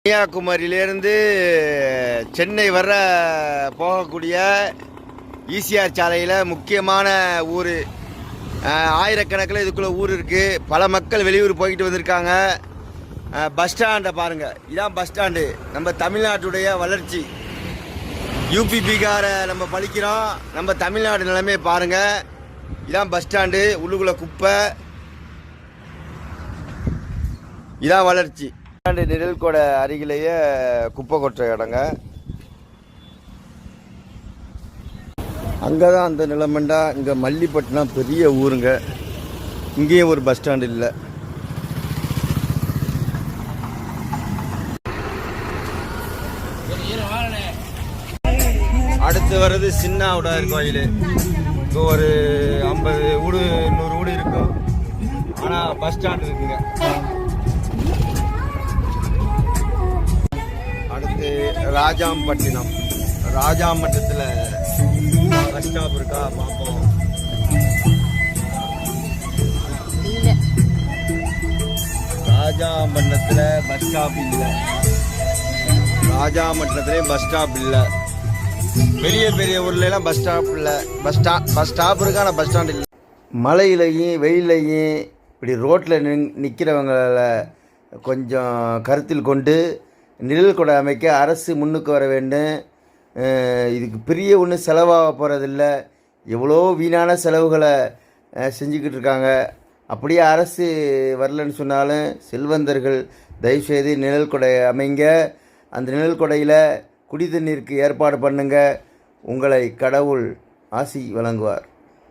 கன்னியாகுமரியிலேருந்து சென்னை வர போகக்கூடிய ஈசிஆர் சாலையில் முக்கியமான ஊர். ஆயிரக்கணக்கில் இதுக்குள்ளே ஊர் இருக்குது. பல மக்கள் வெளியூர் போய்கிட்டு வந்திருக்காங்க. பஸ் ஸ்டாண்டை பாருங்கள், இதான் பஸ் ஸ்டாண்டு. நம்ம தமிழ்நாட்டுடைய வளர்ச்சி. யூபி பீகாரை நம்ம பழிக்கிறோம், நம்ம தமிழ்நாடு நிலைமையை பாருங்கள். இதான் பஸ் ஸ்டாண்டு. உள்ளுக்குள்ளே குப்பை. இதான் வளர்ச்சி. நிழல் கொடை அருகிலேயே குப்பை கொட்டுற இடங்க. அங்கே தான் அந்த நிலமண்டா. இங்கே மல்லிப்பட்டினம் பெரிய ஊருங்க. இங்கேயும் ஒரு பஸ் ஸ்டாண்டு இல்லை. அடுத்து வர்றது சின்னாவுடார் கோயில். இங்கே ஒரு 50 வீடு 100 வீடு இருக்கும். ஆனால் பஸ் ஸ்டாண்டு இருக்குங்க. அடுத்து ராஜாம்பட்டினம். ராஜாம்பட்டினத்தில் பஸ் ஸ்டாப் இருக்கா பார்ப்போம். ராஜாம்பட்டினத்தில் பஸ் ஸ்டாப் இல்லை. ராஜாம்பட்டினத்துலேயும் பஸ் ஸ்டாப் இல்லை. பெரிய பெரிய ஊர்லாம் பஸ் ஸ்டாப் இல்லை. பஸ் ஸ்டாப் இருக்கா, ஆனால் பஸ் ஸ்டாண்ட் இல்லை. மழையிலையும் வெயிலையும் இப்படி ரோட்டில் நிற்கிறவங்கள கொஞ்சம் கருத்தில் கொண்டு நிழல் கொடை அமைக்க அரசு முன்னுக்கு வர வேண்டும். இதுக்கு பெரிய ஒன்றும் செலவாக போகிறதில்ல. எவ்வளோ வீணான செலவுகளை செஞ்சுக்கிட்டு இருக்காங்க. அப்படியே அரசு வரலன்னு சொன்னாலும் செல்வந்தர்கள் தயவுசெய்து நிழல் கொடை அமைங்க. அந்த நிழல் கொடையில் குடி தண்ணீருக்கு ஏற்பாடு பண்ணுங்க. உங்களை கடவுள் ஆசி வழங்குவார்.